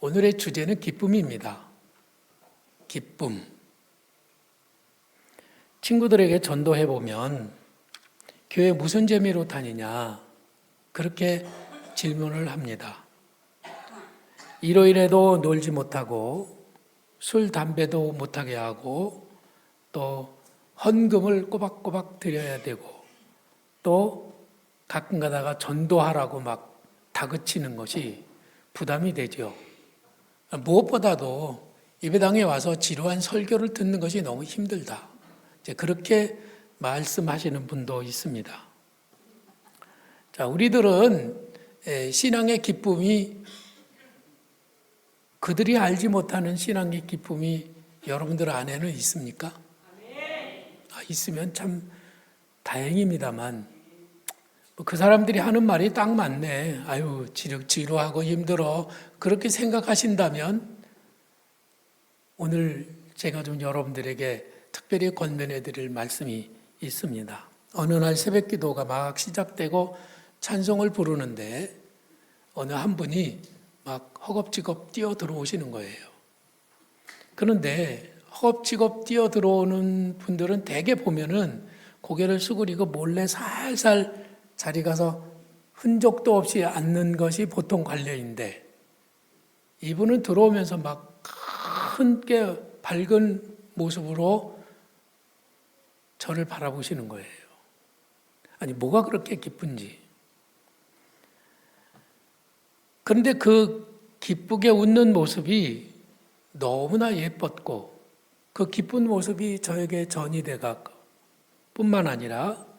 오늘의 주제는 기쁨입니다. 기쁨. 친구들에게 전도해보면 교회 무슨 재미로 다니냐 그렇게 질문을 합니다. 일요일에도 놀지 못하고 술, 담배도 못하게 하고 또 헌금을 꼬박꼬박 드려야 되고 또 가끔 가다가 전도하라고 막 다그치는 것이 부담이 되죠. 무엇보다도 예배당에 와서 지루한 설교를 듣는 것이 너무 힘들다. 이제 그렇게 말씀하시는 분도 있습니다. 자, 우리들은 신앙의 기쁨이 그들이 알지 못하는 신앙의 기쁨이 여러분들 안에는 있습니까? 있으면 참 다행입니다만 그 사람들이 하는 말이 딱 맞네. 아유, 지루하고 힘들어. 그렇게 생각하신다면 오늘 제가 좀 여러분들에게 특별히 권면해 드릴 말씀이 있습니다. 어느 날 새벽 기도가 막 시작되고 찬송을 부르는데 어느 한 분이 막 허겁지겁 뛰어 들어오시는 거예요. 그런데 허겁지겁 뛰어 들어오는 분들은 대개 보면은 고개를 수그리고 몰래 살살 자리 가서 흔적도 없이 앉는 것이 보통 관례인데 이분은 들어오면서 막 크게 밝은 모습으로 저를 바라보시는 거예요. 아니, 뭐가 그렇게 기쁜지. 그런데 그 기쁘게 웃는 모습이 너무나 예뻤고 그 기쁜 모습이 저에게 전이 돼가 뿐만 아니라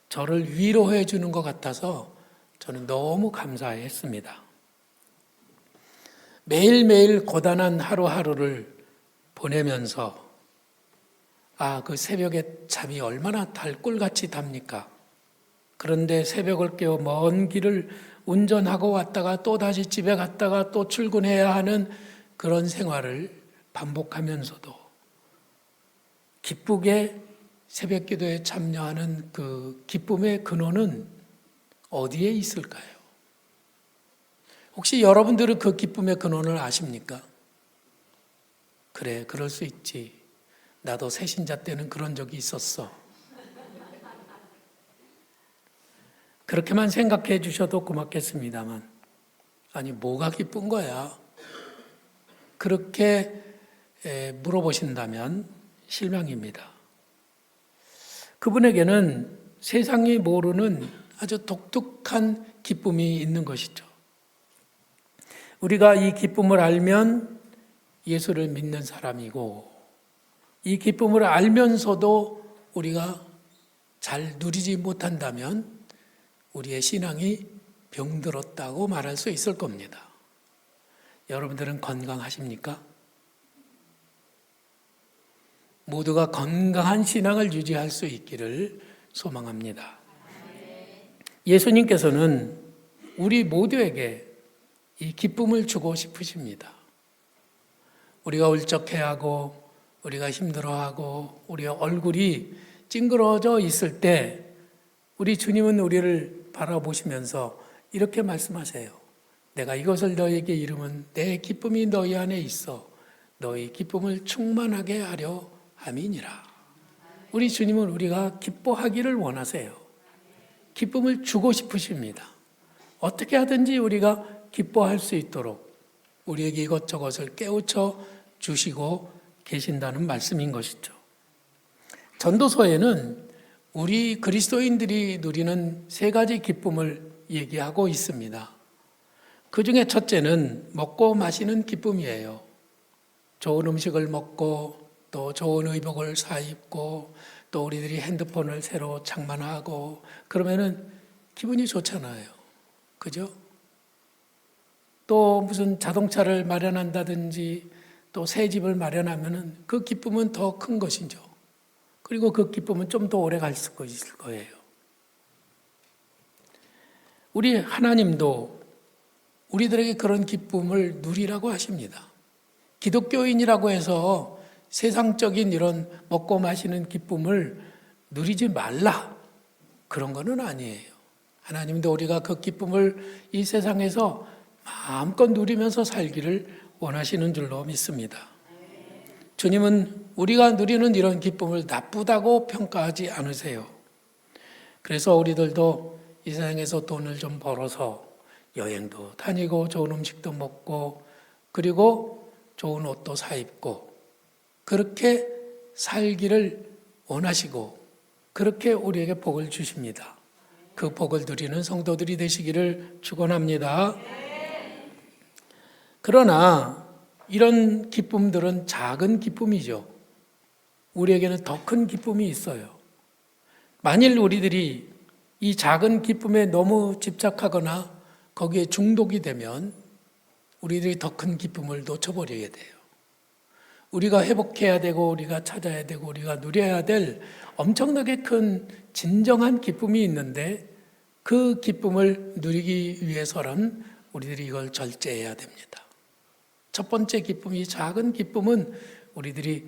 저를 위로해 주는 것 같아서 저는 너무 감사했습니다. 매일매일 고단한 하루하루를 보내면서 그 새벽에 잠이 얼마나 달꿀같이 답니까? 그런데 새벽을 깨워 먼 길을 운전하고 왔다가 또 다시 집에 갔다가 또 출근해야 하는 그런 생활을 반복하면서도 기쁘게 새벽 기도에 참여하는 그 기쁨의 근원은 어디에 있을까요? 혹시 여러분들은 그 기쁨의 근원을 아십니까? 그래, 그럴 수 있지. 나도 새신자 때는 그런 적이 있었어. 그렇게만 생각해 주셔도 고맙겠습니다만, 아니, 뭐가 기쁜 거야? 그렇게 물어보신다면 실망입니다. 그분에게는 세상이 모르는 아주 독특한 기쁨이 있는 것이죠. 우리가 이 기쁨을 알면 예수를 믿는 사람이고 이 기쁨을 알면서도 우리가 잘 누리지 못한다면 우리의 신앙이 병들었다고 말할 수 있을 겁니다. 여러분들은 건강하십니까? 모두가 건강한 신앙을 유지할 수 있기를 소망합니다. 예수님께서는 우리 모두에게 이 기쁨을 주고 싶으십니다. 우리가 울적해하고 우리가 힘들어하고 우리의 얼굴이 찡그러져 있을 때 우리 주님은 우리를 바라보시면서 이렇게 말씀하세요. 내가 이것을 너희에게 이루면 내 기쁨이 너희 안에 있어 너희 기쁨을 충만하게 하려 함이니라. 우리 주님은 우리가 기뻐하기를 원하세요. 기쁨을 주고 싶으십니다. 어떻게 하든지 우리가 기뻐할 수 있도록 우리에게 이것저것을 깨우쳐 주시고 계신다는 말씀인 것이죠. 전도서에는 우리 그리스도인들이 누리는 세 가지 기쁨을 얘기하고 있습니다. 그 중에 첫째는 먹고 마시는 기쁨이에요. 좋은 음식을 먹고 또 좋은 의복을 사입고 또 우리들이 핸드폰을 새로 장만하고 그러면은 기분이 좋잖아요. 그죠? 또 무슨 자동차를 마련한다든지 또 새 집을 마련하면은 그 기쁨은 더 큰 것이죠. 그리고 그 기쁨은 좀 더 오래 갈 수 있을 거예요. 우리 하나님도 우리들에게 그런 기쁨을 누리라고 하십니다. 기독교인이라고 해서 세상적인 이런 먹고 마시는 기쁨을 누리지 말라. 그런 거는 아니에요. 하나님도 우리가 그 기쁨을 이 세상에서 마음껏 누리면서 살기를 원하시는 줄로 믿습니다. 주님은 우리가 누리는 이런 기쁨을 나쁘다고 평가하지 않으세요. 그래서 우리들도 이 세상에서 돈을 좀 벌어서 여행도 다니고 좋은 음식도 먹고 그리고 좋은 옷도 사 입고 그렇게 살기를 원하시고 그렇게 우리에게 복을 주십니다. 그 복을 누리는 성도들이 되시기를 축원합니다. 그러나 이런 기쁨들은 작은 기쁨이죠. 우리에게는 더 큰 기쁨이 있어요. 만일 우리들이 이 작은 기쁨에 너무 집착하거나 거기에 중독이 되면 우리들이 더 큰 기쁨을 놓쳐버리게 돼요. 우리가 회복해야 되고 우리가 찾아야 되고 우리가 누려야 될 엄청나게 큰 진정한 기쁨이 있는데 그 기쁨을 누리기 위해서는 우리들이 이걸 절제해야 됩니다. 첫 번째 기쁨이 작은 기쁨은 우리들이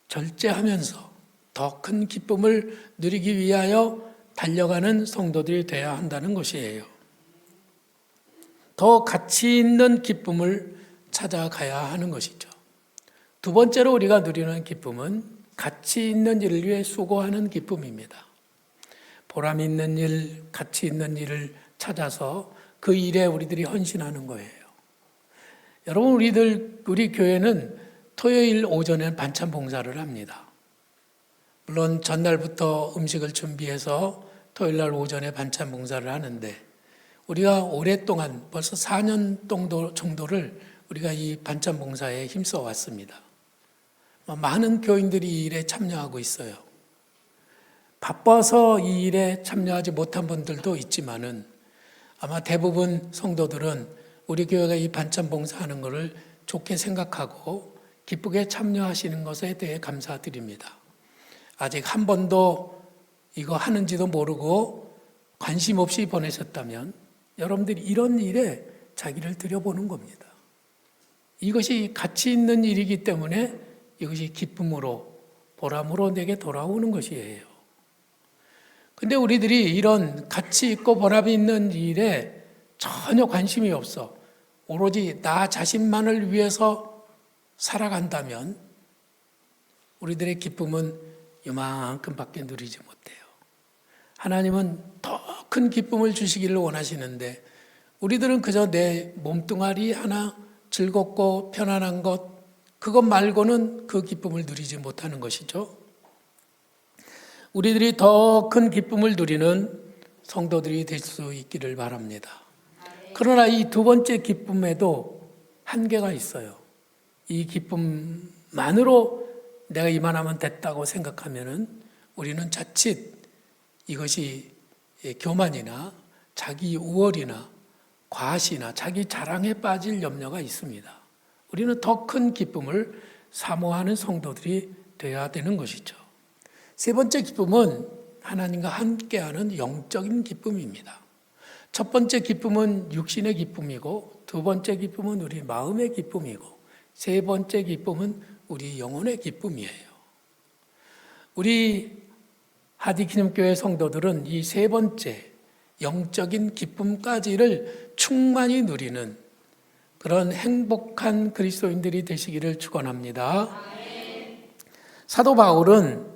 절제하면서 더 큰 기쁨을 누리기 위하여 달려가는 성도들이 되어야 한다는 것이에요. 더 가치 있는 기쁨을 찾아가야 하는 것이죠. 두 번째로 우리가 누리는 기쁨은 가치 있는 일을 위해 수고하는 기쁨입니다. 보람 있는 일, 가치 있는 일을 찾아서 그 일에 우리들이 헌신하는 거예요. 여러분, 우리 교회는 토요일 오전에 반찬 봉사를 합니다. 물론 전날부터 음식을 준비해서 토요일 날 오전에 반찬 봉사를 하는데 우리가 오랫동안 벌써 4년 정도를 우리가 이 반찬 봉사에 힘써 왔습니다. 많은 교인들이 이 일에 참여하고 있어요. 바빠서 이 일에 참여하지 못한 분들도 있지만은 아마 대부분 성도들은 우리 교회가 이 반찬 봉사하는 것을 좋게 생각하고 기쁘게 참여하시는 것에 대해 감사드립니다. 아직 한 번도 이거 하는지도 모르고 관심 없이 보내셨다면 여러분들이 이런 일에 자기를 들여보는 겁니다. 이것이 가치 있는 일이기 때문에 이것이 기쁨으로 보람으로 내게 돌아오는 것이에요. 근데 우리들이 이런 가치 있고 보람이 있는 일에 전혀 관심이 없어 오로지 나 자신만을 위해서 살아간다면 우리들의 기쁨은 이만큼밖에 누리지 못해요. 하나님은 더 큰 기쁨을 주시기를 원하시는데 우리들은 그저 내 몸뚱아리 하나 즐겁고 편안한 것 그것 말고는 그 기쁨을 누리지 못하는 것이죠. 우리들이 더 큰 기쁨을 누리는 성도들이 될 수 있기를 바랍니다. 그러나 이 두 번째 기쁨에도 한계가 있어요. 이 기쁨만으로 내가 이만하면 됐다고 생각하면은 우리는 자칫 이것이 교만이나 자기 우월이나 과시나 자기 자랑에 빠질 염려가 있습니다. 우리는 더 큰 기쁨을 사모하는 성도들이 되어야 되는 것이죠. 세 번째 기쁨은 하나님과 함께하는 영적인 기쁨입니다. 첫 번째 기쁨은 육신의 기쁨이고 두 번째 기쁨은 우리 마음의 기쁨이고 세 번째 기쁨은 우리 영혼의 기쁨이에요. 우리 하디기념교회 성도들은 이 세 번째 영적인 기쁨까지를 충만히 누리는 그런 행복한 그리스도인들이 되시기를 축원합니다. 사도 바울은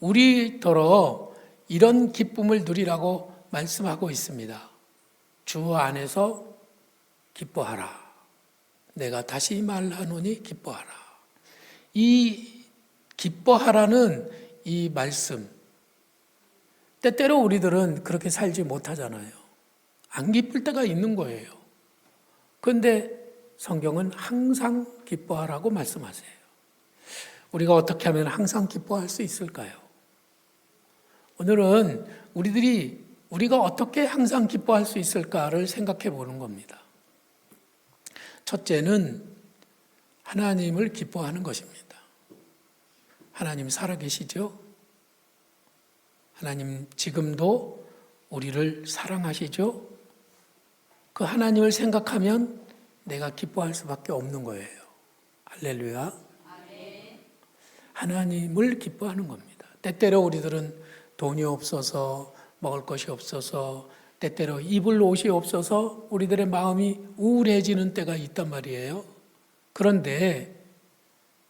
우리더러 이런 기쁨을 누리라고 말씀하고 있습니다. 주 안에서 기뻐하라. 내가 다시 말하노니 기뻐하라. 이 기뻐하라는 이 말씀, 때때로 우리들은 그렇게 살지 못하잖아요. 안 기쁠 때가 있는 거예요. 그런데 성경은 항상 기뻐하라고 말씀하세요. 우리가 어떻게 하면 항상 기뻐할 수 있을까요? 오늘은 우리가 어떻게 항상 기뻐할 수 있을까를 생각해 보는 겁니다. 첫째는 하나님을 기뻐하는 것입니다. 하나님 살아계시죠? 하나님 지금도 우리를 사랑하시죠? 그 하나님을 생각하면 내가 기뻐할 수밖에 없는 거예요. 할렐루야. 하나님을 기뻐하는 겁니다. 때때로 우리들은 돈이 없어서 먹을 것이 없어서 때때로 입을 옷이 없어서 우리들의 마음이 우울해지는 때가 있단 말이에요. 그런데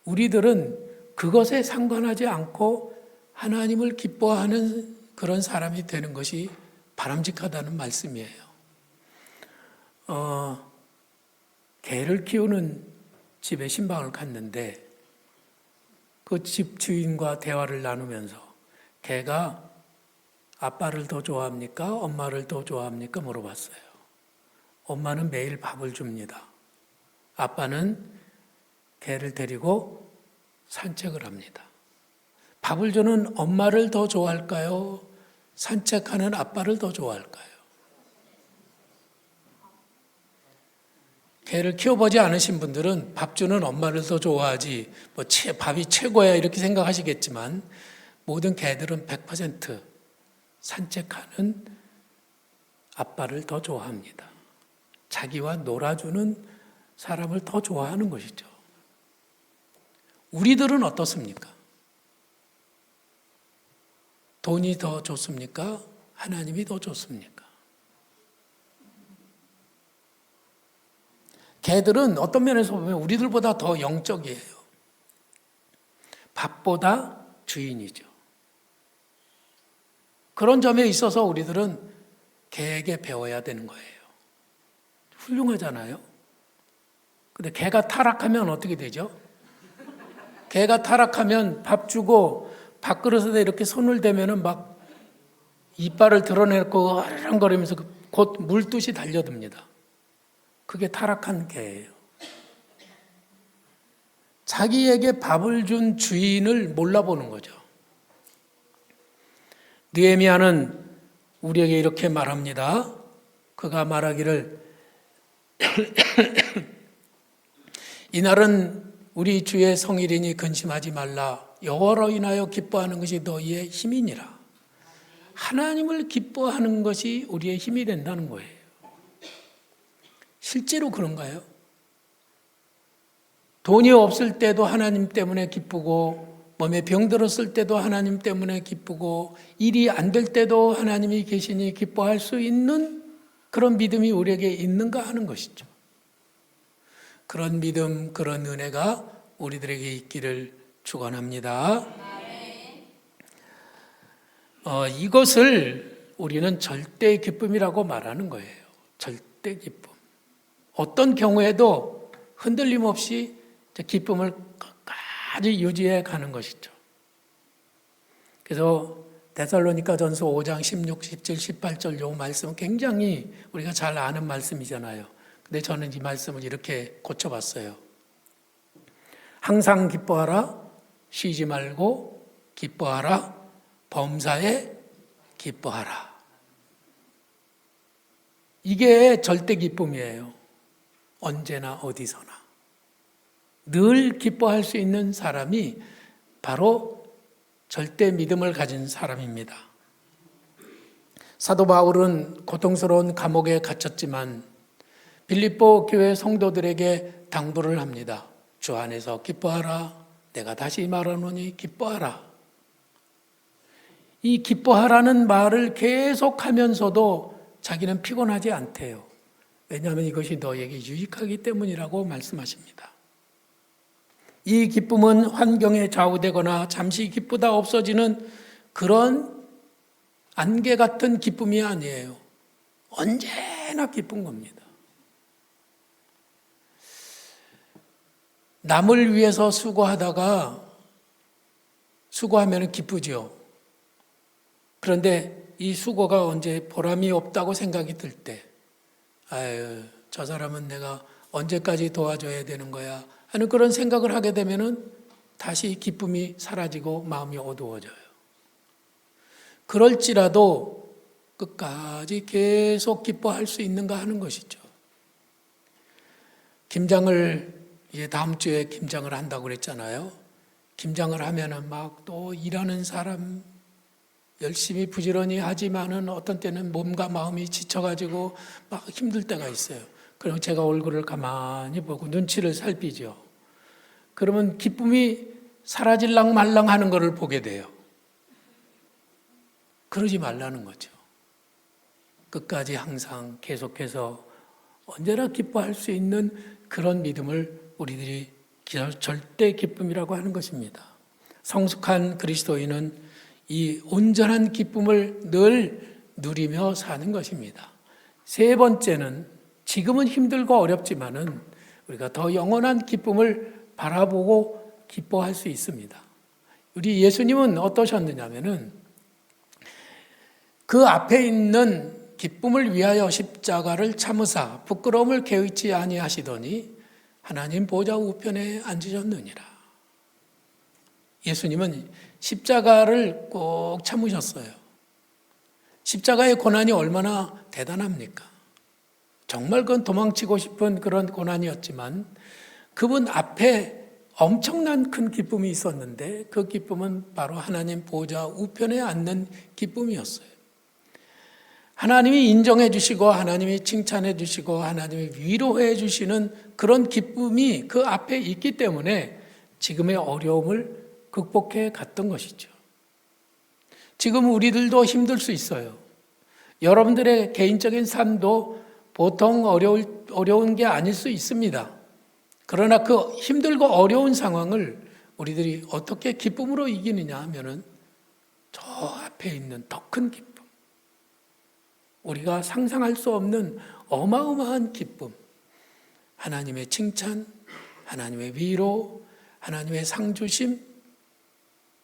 우리들은 그것에 상관하지 않고 하나님을 기뻐하는 그런 사람이 되는 것이 바람직하다는 말씀이에요. 개를 키우는 집에 신방을 갔는데 그 집 주인과 대화를 나누면서 개가 아빠를 더 좋아합니까? 엄마를 더 좋아합니까? 물어봤어요. 엄마는 매일 밥을 줍니다. 아빠는 개를 데리고 산책을 합니다. 밥을 주는 엄마를 더 좋아할까요? 산책하는 아빠를 더 좋아할까요? 개를 키워보지 않으신 분들은 밥 주는 엄마를 더 좋아하지, 밥이 최고야 이렇게 생각하시겠지만 모든 개들은 100% 산책하는 아빠를 더 좋아합니다. 자기와 놀아주는 사람을 더 좋아하는 것이죠. 우리들은 어떻습니까? 돈이 더 좋습니까? 하나님이 더 좋습니까? 개들은 어떤 면에서 보면 우리들보다 더 영적이에요. 밥보다 주인이죠. 그런 점에 있어서 우리들은 개에게 배워야 되는 거예요. 훌륭하잖아요. 근데 개가 타락하면 어떻게 되죠? 개가 타락하면 밥 주고 밥그릇에 이렇게 손을 대면은 막 이빨을 드러내고 어르렁거리면서 곧 물듯이 달려듭니다. 그게 타락한 개예요. 자기에게 밥을 준 주인을 몰라보는 거죠. 느헤미야는 우리에게 이렇게 말합니다. 그가 말하기를 이날은 우리 주의 성일이니 근심하지 말라. 여호와로 인하여 기뻐하는 것이 너희의 힘이니라. 하나님을 기뻐하는 것이 우리의 힘이 된다는 거예요. 실제로 그런가요? 돈이 없을 때도 하나님 때문에 기쁘고 몸에 병들었을 때도 하나님 때문에 기쁘고 일이 안 될 때도 하나님이 계시니 기뻐할 수 있는 그런 믿음이 우리에게 있는가 하는 것이죠. 그런 믿음, 그런 은혜가 우리들에게 있기를 축원합니다. 이것을 우리는 절대 기쁨이라고 말하는 거예요. 절대 기쁨. 어떤 경우에도 흔들림 없이 기쁨을 끝까지 유지해 가는 것이죠. 그래서 데살로니가전서 5장 16, 17, 18절 요 말씀은 굉장히 우리가 잘 아는 말씀이잖아요. 근데 저는 이 말씀을 이렇게 고쳐봤어요. 항상 기뻐하라, 쉬지 말고 기뻐하라, 범사에 기뻐하라. 이게 절대 기쁨이에요. 언제나 어디서나. 늘 기뻐할 수 있는 사람이 바로 절대 믿음을 가진 사람입니다. 사도 바울은 고통스러운 감옥에 갇혔지만 빌립보 교회 성도들에게 당부를 합니다. 주 안에서 기뻐하라. 내가 다시 말하노니 기뻐하라. 이 기뻐하라는 말을 계속하면서도 자기는 피곤하지 않대요. 왜냐하면 이것이 너에게 유익하기 때문이라고 말씀하십니다. 이 기쁨은 환경에 좌우되거나 잠시 기쁘다 없어지는 그런 안개 같은 기쁨이 아니에요. 언제나 기쁜 겁니다. 남을 위해서 수고하면 기쁘죠. 그런데 이 수고가 언제 보람이 없다고 생각이 들 때, 아유, 저 사람은 내가 언제까지 도와줘야 되는 거야 하는 그런 생각을 하게 되면은 다시 기쁨이 사라지고 마음이 어두워져요. 그럴지라도 끝까지 계속 기뻐할 수 있는가 하는 것이죠. 김장을 이제 다음 주에 김장을 한다고 그랬잖아요. 김장을 하면은 막 또 일하는 사람 열심히 부지런히 하지만은 어떤 때는 몸과 마음이 지쳐가지고 막 힘들 때가 있어요. 그럼 제가 얼굴을 가만히 보고 눈치를 살피죠. 그러면 기쁨이 사라질랑 말랑 하는 것을 보게 돼요. 그러지 말라는 거죠. 끝까지 항상 계속해서 언제나 기뻐할 수 있는 그런 믿음을 우리들이 절대 기쁨이라고 하는 것입니다. 성숙한 그리스도인은 이 온전한 기쁨을 늘 누리며 사는 것입니다. 세 번째는 지금은 힘들고 어렵지만은 우리가 더 영원한 기쁨을 바라보고 기뻐할 수 있습니다. 우리 예수님은 어떠셨느냐면은 그 앞에 있는 기쁨을 위하여 십자가를 참으사 부끄러움을 개의치 아니하시더니 하나님 보좌 우편에 앉으셨느니라. 예수님은 십자가를 꼭 참으셨어요. 십자가의 고난이 얼마나 대단합니까? 정말 그건 도망치고 싶은 그런 고난이었지만 그분 앞에 엄청난 큰 기쁨이 있었는데 그 기쁨은 바로 하나님 보좌 우편에 앉는 기쁨이었어요. 하나님이 인정해 주시고 하나님이 칭찬해 주시고 하나님이 위로해 주시는 그런 기쁨이 그 앞에 있기 때문에 지금의 어려움을 극복해 갔던 것이죠. 지금 우리들도 힘들 수 있어요. 여러분들의 개인적인 삶도 보통 어려운 게 아닐 수 있습니다. 그러나 그 힘들고 어려운 상황을 우리들이 어떻게 기쁨으로 이기느냐 하면은 저 앞에 있는 더 큰 기쁨, 우리가 상상할 수 없는 어마어마한 기쁨, 하나님의 칭찬, 하나님의 위로, 하나님의 상주심,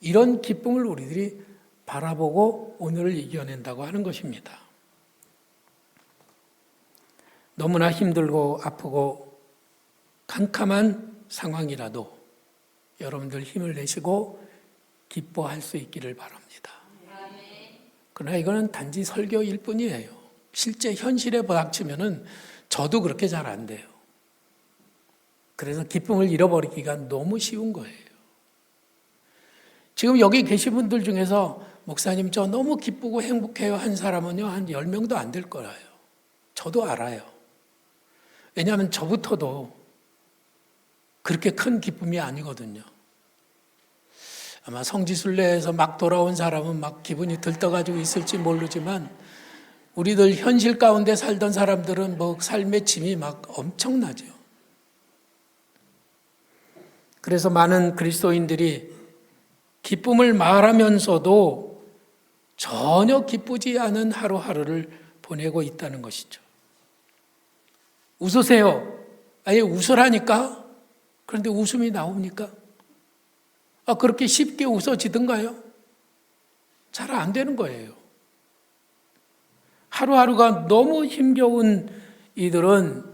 이런 기쁨을 우리들이 바라보고 오늘을 이겨낸다고 하는 것입니다. 너무나 힘들고 아프고 캄캄한 상황이라도 여러분들 힘을 내시고 기뻐할 수 있기를 바랍니다. 그러나 이거는 단지 설교일 뿐이에요. 실제 현실에 부닥치면은 저도 그렇게 잘 안 돼요. 그래서 기쁨을 잃어버리기가 너무 쉬운 거예요. 지금 여기 계신 분들 중에서 목사님 저 너무 기쁘고 행복해요 한 사람은요 한 10명도 안 될 거예요. 저도 알아요. 왜냐하면 저부터도 그렇게 큰 기쁨이 아니거든요. 아마 성지순례에서 막 돌아온 사람은 막 기분이 들떠가지고 있을지 모르지만 우리들 현실 가운데 살던 사람들은 뭐 삶의 짐이 막 엄청나죠. 그래서 많은 그리스도인들이 기쁨을 말하면서도 전혀 기쁘지 않은 하루하루를 보내고 있다는 것이죠. 웃으세요. 아예 웃으라니까? 그런데 웃음이 나옵니까? 그렇게 쉽게 웃어지던가요? 잘 안 되는 거예요. 하루하루가 너무 힘겨운 이들은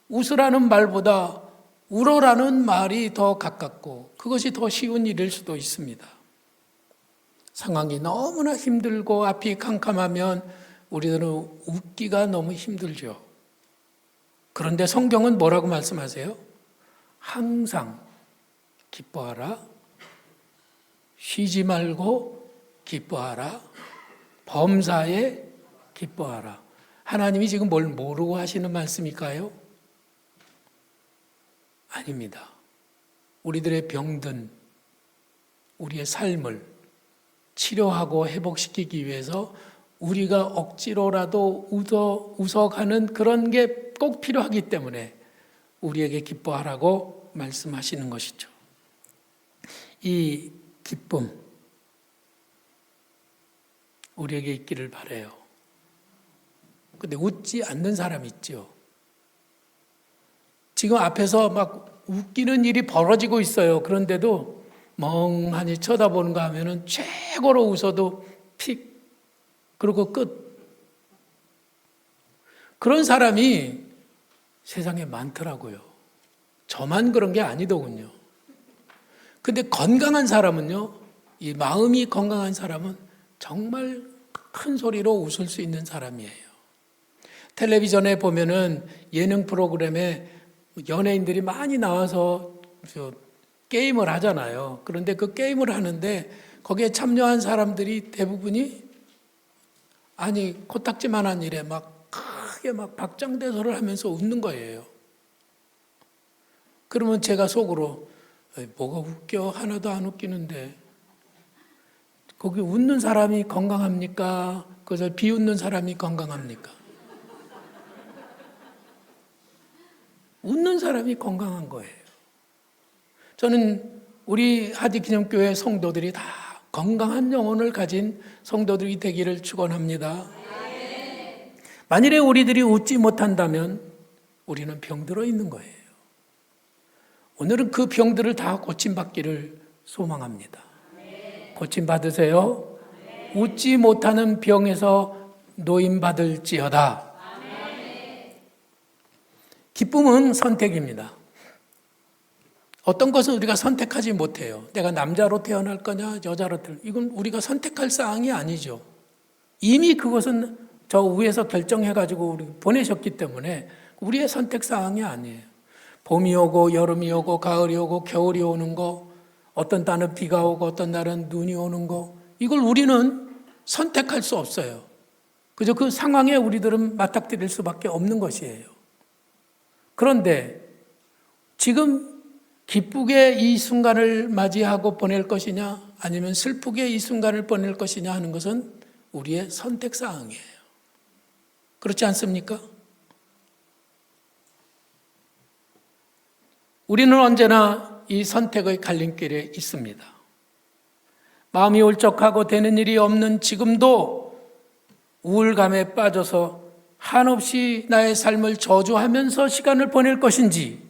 웃으라는 말보다 울어라는 말이 더 가깝고 그것이 더 쉬운 일일 수도 있습니다. 상황이 너무나 힘들고 앞이 캄캄하면 우리들은 웃기가 너무 힘들죠. 그런데 성경은 뭐라고 말씀하세요? 항상 기뻐하라. 쉬지 말고 기뻐하라. 범사에 기뻐하라. 하나님이 지금 뭘 모르고 하시는 말씀일까요? 아닙니다. 우리들의 병든 우리의 삶을 치료하고 회복시키기 위해서 우리가 억지로라도 웃어가는 그런 게 꼭 필요하기 때문에 우리에게 기뻐하라고 말씀하시는 것이죠. 이 기쁨 우리에게 있기를 바라요. 근데 웃지 않는 사람 있죠. 지금 앞에서 막 웃기는 일이 벌어지고 있어요. 그런데도 멍하니 쳐다보는가 하면은 최고로 웃어도 픽 그러고 끝. 그런 사람이 세상에 많더라고요. 저만 그런 게 아니더군요. 근데 건강한 사람은요, 이 마음이 건강한 사람은 정말 큰 소리로 웃을 수 있는 사람이에요. 텔레비전에 보면은 예능 프로그램에 연예인들이 많이 나와서 게임을 하잖아요. 그런데 그 게임을 하는데 거기에 참여한 사람들이 대부분이 코딱지만한 일에 막 크게 막 박장대소를 하면서 웃는 거예요. 그러면 제가 속으로 뭐가 웃겨? 하나도 안 웃기는데. 거기 웃는 사람이 건강합니까? 그래서 비웃는 사람이 건강합니까? 웃는 사람이 건강한 거예요. 저는 우리 하디기념교회 성도들이 다 건강한 영혼을 가진 성도들이 되기를 축원합니다. 만일에 우리들이 웃지 못한다면 우리는 병들어 있는 거예요. 오늘은 그 병들을 다 고침받기를 소망합니다. 고침받으세요. 웃지 못하는 병에서 노임받을지어다. 기쁨은 선택입니다. 어떤 것은 우리가 선택하지 못해요. 내가 남자로 태어날 거냐 여자로 태어날 거냐, 이건 우리가 선택할 사항이 아니죠. 이미 그것은 저 위에서 결정해가지고 우리 보내셨기 때문에 우리의 선택 사항이 아니에요. 봄이 오고 여름이 오고 가을이 오고 겨울이 오는 거, 어떤 날은 비가 오고 어떤 날은 눈이 오는 거, 이걸 우리는 선택할 수 없어요. 그저 그 상황에 우리들은 맞닥뜨릴 수밖에 없는 것이에요. 그런데 지금 기쁘게 이 순간을 맞이하고 보낼 것이냐 아니면 슬프게 이 순간을 보낼 것이냐 하는 것은 우리의 선택 사항이에요. 그렇지 않습니까? 우리는 언제나 이 선택의 갈림길에 있습니다. 마음이 울적하고 되는 일이 없는 지금도 우울감에 빠져서 한없이 나의 삶을 저주하면서 시간을 보낼 것인지,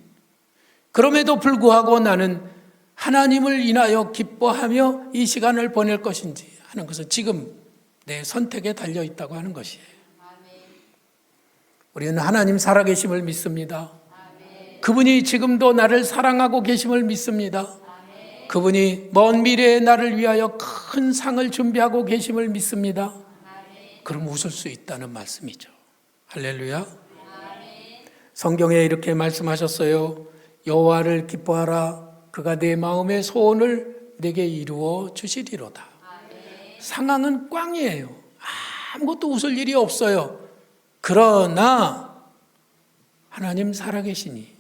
그럼에도 불구하고 나는 하나님을 인하여 기뻐하며 이 시간을 보낼 것인지 하는 것은 지금 내 선택에 달려 있다고 하는 것이에요. 우리는 하나님 살아계심을 믿습니다. 그분이 지금도 나를 사랑하고 계심을 믿습니다. 그분이 먼 미래에 나를 위하여 큰 상을 준비하고 계심을 믿습니다. 그럼 웃을 수 있다는 말씀이죠. 할렐루야. 성경에 이렇게 말씀하셨어요. 여호와를 기뻐하라. 그가 내 마음의 소원을 내게 이루어 주시리로다. 상황은 꽝이에요. 아무것도 웃을 일이 없어요. 그러나 하나님 살아계시니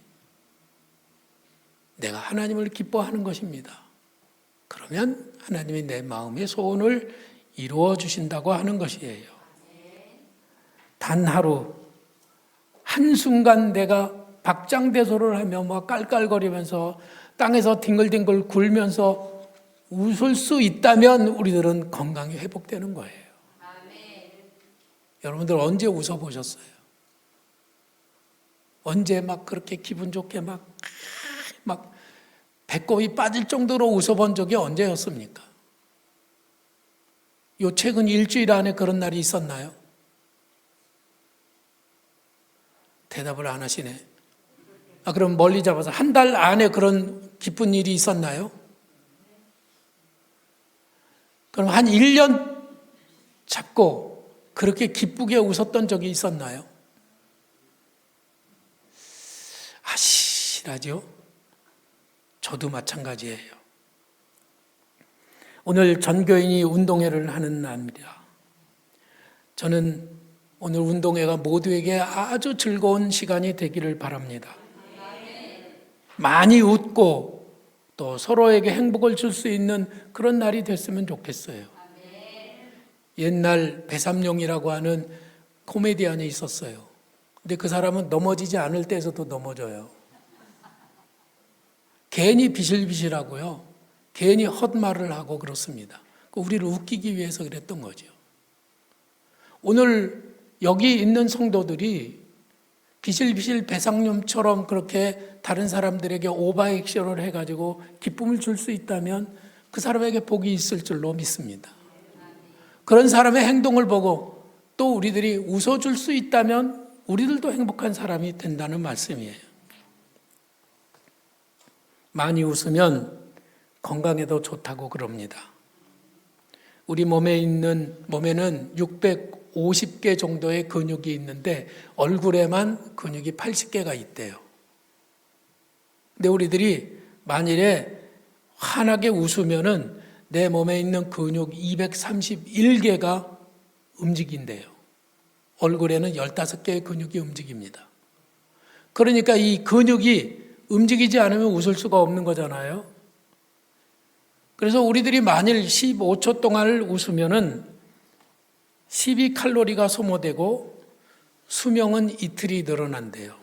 내가 하나님을 기뻐하는 것입니다. 그러면 하나님이 내 마음의 소원을 이루어 주신다고 하는 것이에요. 단 하루, 한순간 내가 박장대소를 하며 막 깔깔거리면서 땅에서 뒹글뒹글 굴면서 웃을 수 있다면 우리들은 건강이 회복되는 거예요. 여러분들 언제 웃어보셨어요? 언제 막 그렇게 기분 좋게 막 배꼽이 빠질 정도로 웃어본 적이 언제였습니까? 요 최근 일주일 안에 그런 날이 있었나요? 대답을 안 하시네. 그럼 멀리 잡아서 한 달 안에 그런 기쁜 일이 있었나요? 그럼 한 1년 잡고 그렇게 기쁘게 웃었던 적이 있었나요? 아시라죠? 저도 마찬가지예요. 오늘 전교인이 운동회를 하는 날입니다. 저는 오늘 운동회가 모두에게 아주 즐거운 시간이 되기를 바랍니다. 많이 웃고 또 서로에게 행복을 줄 수 있는 그런 날이 됐으면 좋겠어요. 옛날 배삼룡이라고 하는 코미디언이 있었어요. 근데 그 사람은 넘어지지 않을 때에서도 넘어져요. 괜히 비실비실하고요. 괜히 헛말을 하고 그렇습니다. 우리를 웃기기 위해서 그랬던 거죠. 오늘 여기 있는 성도들이 비실비실 배상룡처럼 그렇게 다른 사람들에게 오버액션을 해가지고 기쁨을 줄 수 있다면 그 사람에게 복이 있을 줄로 믿습니다. 그런 사람의 행동을 보고 또 우리들이 웃어줄 수 있다면 우리들도 행복한 사람이 된다는 말씀이에요. 많이 웃으면 건강에도 좋다고 그럽니다. 우리 몸에는 650개 정도의 근육이 있는데 얼굴에만 근육이 80개가 있대요. 근데 우리들이 만일에 환하게 웃으면은 내 몸에 있는 근육 231개가 움직인대요. 얼굴에는 15개의 근육이 움직입니다. 그러니까 이 근육이 움직이지 않으면 웃을 수가 없는 거잖아요. 그래서 우리들이 만일 15초 동안을 웃으면은 12칼로리가 소모되고 수명은 이틀이 늘어난대요.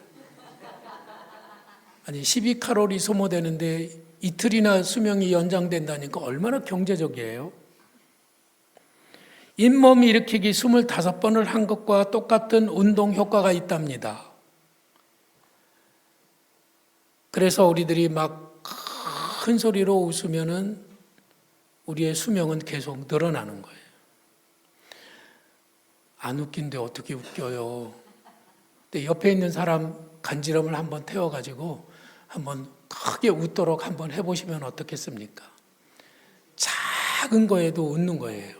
아니 12칼로리 소모되는데 이틀이나 수명이 연장된다니까 얼마나 경제적이에요. 잇몸 일으키기 25번을 한 것과 똑같은 운동 효과가 있답니다. 그래서 우리들이 막 큰 소리로 웃으면은 우리의 수명은 계속 늘어나는 거예요. 안 웃긴데 어떻게 웃겨요? 근데 옆에 있는 사람 간지럼을 한번 태워가지고 한번 크게 웃도록 한번 해보시면 어떻겠습니까? 작은 거에도 웃는 거예요.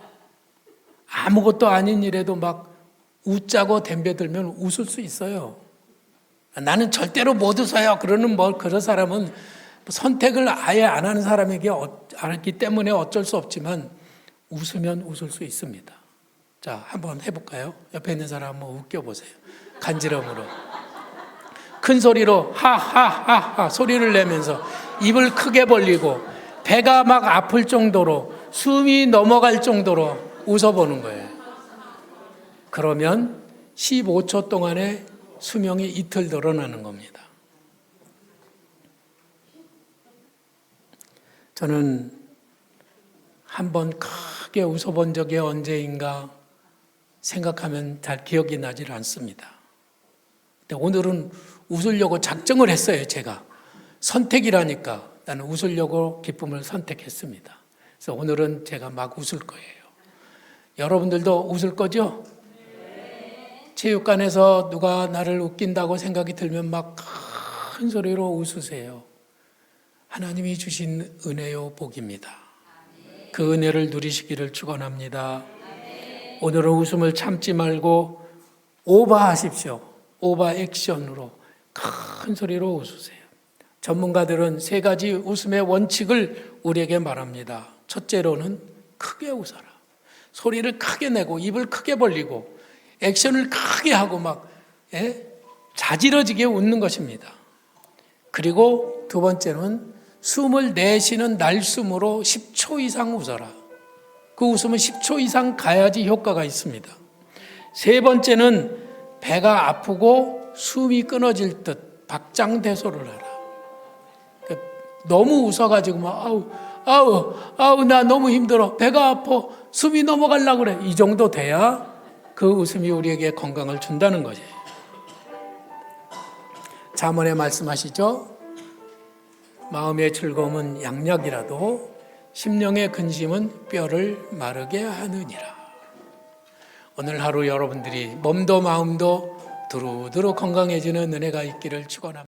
아무것도 아닌 일에도 막 웃자고 덤벼들면 웃을 수 있어요. 나는 절대로 못 웃어요. 그런 사람은 선택을 아예 안 하는 사람에게 알기 때문에 어쩔 수 없지만 웃으면 웃을 수 있습니다. 자, 한번 해볼까요? 옆에 있는 사람 한번 웃겨보세요. 간지럼으로. 큰 소리로 하하하하 소리를 내면서 입을 크게 벌리고 배가 막 아플 정도로 숨이 넘어갈 정도로 웃어보는 거예요. 그러면 15초 동안에 수명이 이틀 늘어나는 겁니다. 저는 한번 크게 웃어본 적이 언제인가 생각하면 잘 기억이 나질 않습니다. 근데 오늘은 웃으려고 작정을 했어요, 제가. 선택이라니까 나는 웃으려고 기쁨을 선택했습니다. 그래서 오늘은 제가 막 웃을 거예요. 여러분들도 웃을 거죠? 체육관에서 누가 나를 웃긴다고 생각이 들면 막 큰 소리로 웃으세요. 하나님이 주신 은혜요 복입니다. 그 은혜를 누리시기를 축원합니다. 오늘은 웃음을 참지 말고 오버하십시오. 오버 액션으로 큰 소리로 웃으세요. 전문가들은 3가지 웃음의 원칙을 우리에게 말합니다. 첫째로는 크게 웃어라. 소리를 크게 내고 입을 크게 벌리고 액션을 크게 하고 막 자지러지게 웃는 것입니다. 그리고 2번째는 숨을 내쉬는 날숨으로 10초 이상 웃어라. 그 웃음은 10초 이상 가야지 효과가 있습니다. 3번째는 배가 아프고 숨이 끊어질 듯 박장대소를 하라. 너무 웃어가지고 막 아우 나 너무 힘들어. 배가 아파. 숨이 넘어가려고 그래. 이 정도 돼야 그 웃음이 우리에게 건강을 준다는 거죠. 잠언에 말씀하시죠. 마음의 즐거움은 양약이라도 심령의 근심은 뼈를 마르게 하느니라. 오늘 하루 여러분들이 몸도 마음도 두루두루 건강해지는 은혜가 있기를 축원합니다.